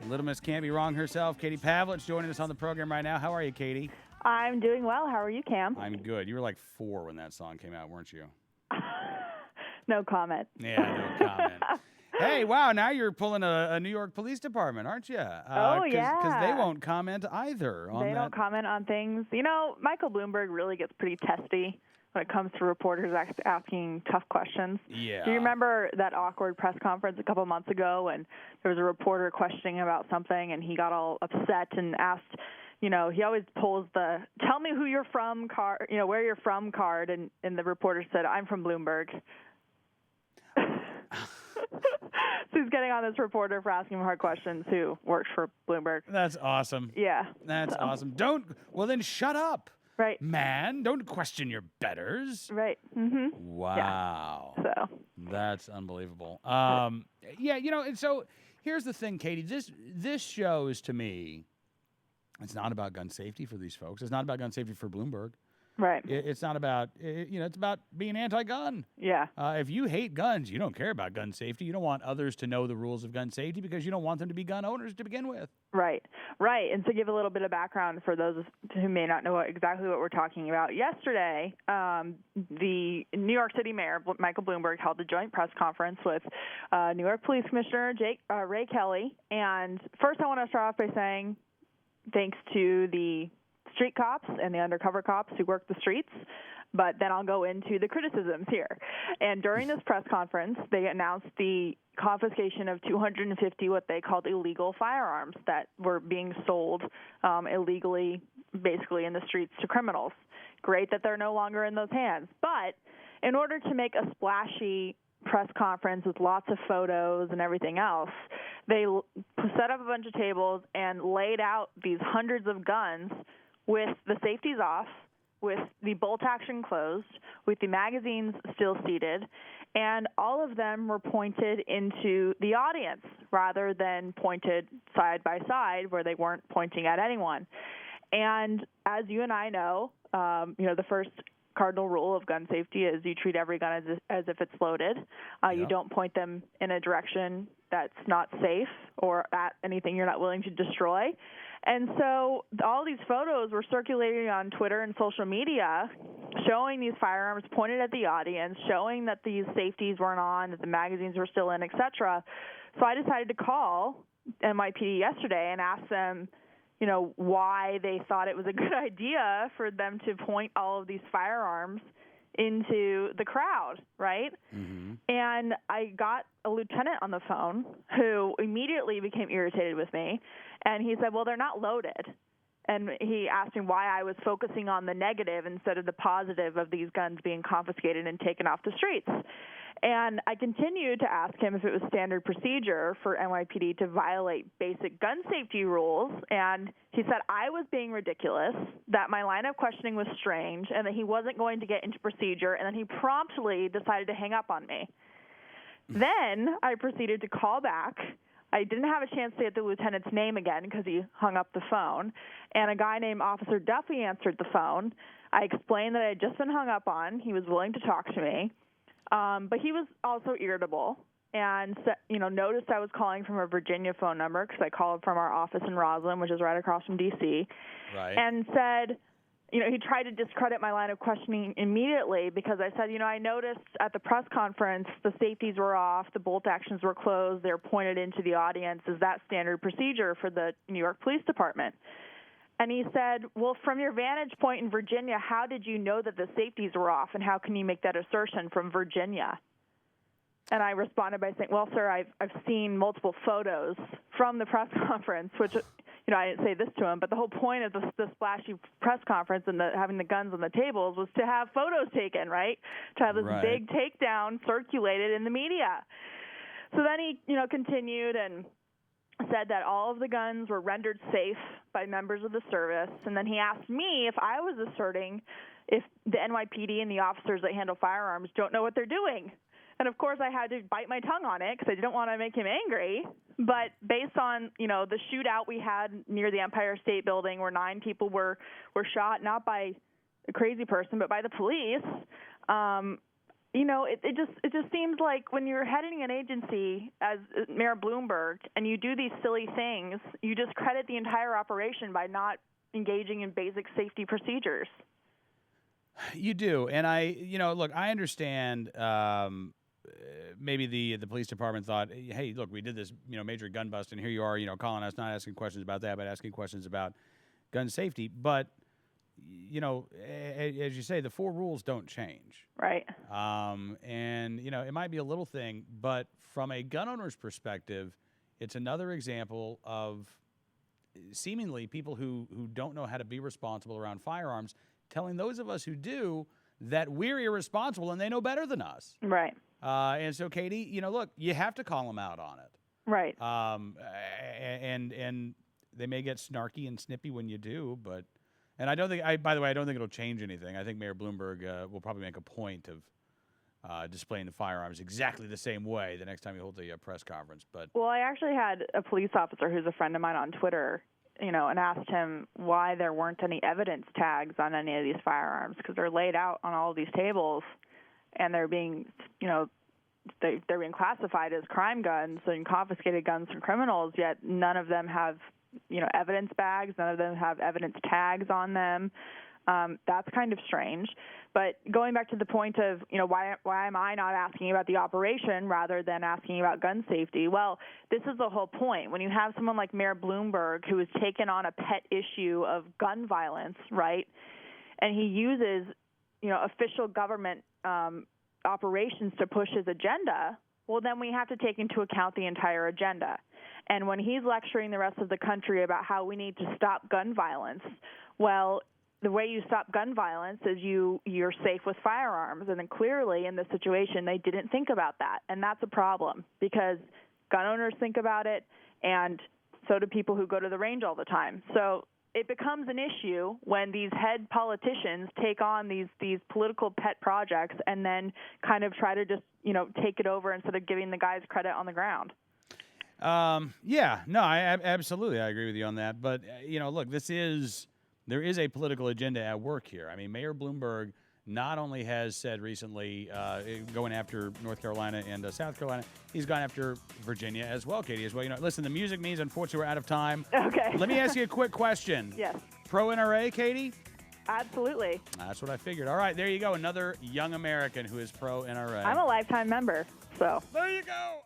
Little Miss Can't Be Wrong herself, Katie Pavlich, joining us on the program right now. How are you, Katie? I'm doing well. How are you, Cam? I'm good. You were like 4 when that song came out, weren't you? No comment. Yeah, no comment. Hey, wow, now you're pulling a New York Police Department, aren't you? Yeah. Because they won't comment either on They that. don't comment on things. You know, Michael Bloomberg really gets pretty testy when it comes to reporters asking tough questions. Yeah. Do you remember that awkward press conference a couple months ago when there was a reporter questioning about something and he got all upset and asked, you know, he always pulls the "tell me who you're from" card, you know, where you're from card, and the reporter said, "I'm from Bloomberg." So he's getting on this reporter for asking him hard questions who works for Bloomberg. That's awesome. Yeah. That's So. awesome. Well, then shut up. Right. Man, don't question your betters. Right. Mm-hmm. Wow. Yeah. So. That's unbelievable. Yeah, you know, and so here's the thing, Katie. This shows to me, it's not about gun safety for these folks. It's not about gun safety for Bloomberg. Right. It's not about, it's about being anti-gun. Yeah. If you hate guns, you don't care about gun safety. You don't want others to know the rules of gun safety because you don't want them to be gun owners to begin with. Right. Right. And to give a little bit of background for those who may not know exactly what we're talking about, yesterday, the New York City Mayor, Michael Bloomberg, held a joint press conference with New York Police Commissioner Ray Kelly. And first I want to start off by saying thanks to the street cops and the undercover cops who work the streets, but then I'll go into the criticisms here. And during this press conference, they announced the confiscation of 250 what they called illegal firearms that were being sold illegally, basically in the streets to criminals. Great that they're no longer in those hands. But in order to make a splashy press conference with lots of photos and everything else, they set up a bunch of tables and laid out these hundreds of guns with the safeties off, with the bolt action closed, with the magazines still seated, and all of them were pointed into the audience rather than pointed side by side where they weren't pointing at anyone. And as you and I know, the first cardinal rule of gun safety is you treat every gun as if it's loaded. You don't point them in a direction that's not safe or at anything you're not willing to destroy. And so all these photos were circulating on Twitter and social media showing these firearms pointed at the audience, showing that these safeties weren't on, that the magazines were still in, etc. So I decided to call NYPD yesterday and ask them, why they thought it was a good idea for them to point all of these firearms into the crowd, right? Mm-hmm. And I got a lieutenant on the phone who immediately became irritated with me, and he said, well, they're not loaded. And he asked me why I was focusing on the negative instead of the positive of these guns being confiscated and taken off the streets. And I continued to ask him if it was standard procedure for NYPD to violate basic gun safety rules. And he said I was being ridiculous, that my line of questioning was strange, and that he wasn't going to get into procedure. And then he promptly decided to hang up on me. Then I proceeded to call back. I didn't have a chance to get the lieutenant's name again because he hung up the phone. And a guy named Officer Duffy answered the phone. I explained that I had just been hung up on. He was willing to talk to me. But he was also irritable and, noticed I was calling from a Virginia phone number because I called from our office in Roslyn, which is right across from D.C., right. And said, he tried to discredit my line of questioning immediately because I said, I noticed at the press conference the safeties were off, the bolt actions were closed, they're pointed into the audience. Is that standard procedure for the New York Police Department? And he said, well, from your vantage point in Virginia, how did you know that the safeties were off, and how can you make that assertion from Virginia? And I responded by saying, well, sir, I've seen multiple photos from the press conference, which, I didn't say this to him, but the whole point of the splashy press conference and having the guns on the tables was to have photos taken, right? To have this big takedown circulated in the media. So then he, continued and said that all of the guns were rendered safe by members of the service. And then he asked me if I was asserting if the NYPD and the officers that handle firearms don't know what they're doing. And, of course, I had to bite my tongue on it because I didn't want to make him angry. But based on, the shootout we had near the Empire State Building where 9 people were shot, not by a crazy person, but by the police, it just seems like when you're heading an agency as Mayor Bloomberg and you do these silly things, you discredit the entire operation by not engaging in basic safety procedures. You do, and look, I understand. Maybe the police department thought, hey, look, we did this, major gun bust, and here you are, calling us, not asking questions about that, but asking questions about gun safety. But as you say, the 4 rules don't change. Right. And it might be a little thing, but from a gun owner's perspective, it's another example of seemingly people who don't know how to be responsible around firearms, telling those of us who do that we're irresponsible and they know better than us. Right. And so, Katie, look, you have to call them out on it. Right. And they may get snarky and snippy when you do, but I don't think by the way, I don't think it'll change anything. I think Mayor Bloomberg will probably make a point of displaying the firearms exactly the same way the next time he holds a press conference. But well, I actually had a police officer who's a friend of mine on Twitter, and asked him why there weren't any evidence tags on any of these firearms, because they're laid out on all of these tables, and they're being, they're being classified as crime guns and confiscated guns from criminals, yet none of them have, evidence bags, none of them have evidence tags on them. That's kind of strange. But going back to the point of, why am I not asking about the operation rather than asking about gun safety? Well, this is the whole point. When you have someone like Mayor Bloomberg who has taken on a pet issue of gun violence, right, and he uses, official government operations to push his agenda, well, then we have to take into account the entire agenda. And when he's lecturing the rest of the country about how we need to stop gun violence, well, the way you stop gun violence is you're safe with firearms. And then clearly in this situation, they didn't think about that. And that's a problem because gun owners think about it, and so do people who go to the range all the time. So it becomes an issue when these head politicians take on these political pet projects and then kind of try to just, take it over instead of giving the guys credit on the ground. Absolutely. I agree with you on that. But, look, there is a political agenda at work here. I mean, Mayor Bloomberg not only has said recently going after North Carolina and South Carolina, he's gone after Virginia as well, Katie, as well. Listen, the music means, unfortunately, we're out of time. Okay. Let me ask you a quick question. Yes. Pro-NRA, Katie? Absolutely. That's what I figured. All right, there you go. Another young American who is pro-NRA. I'm a lifetime member, so. There you go.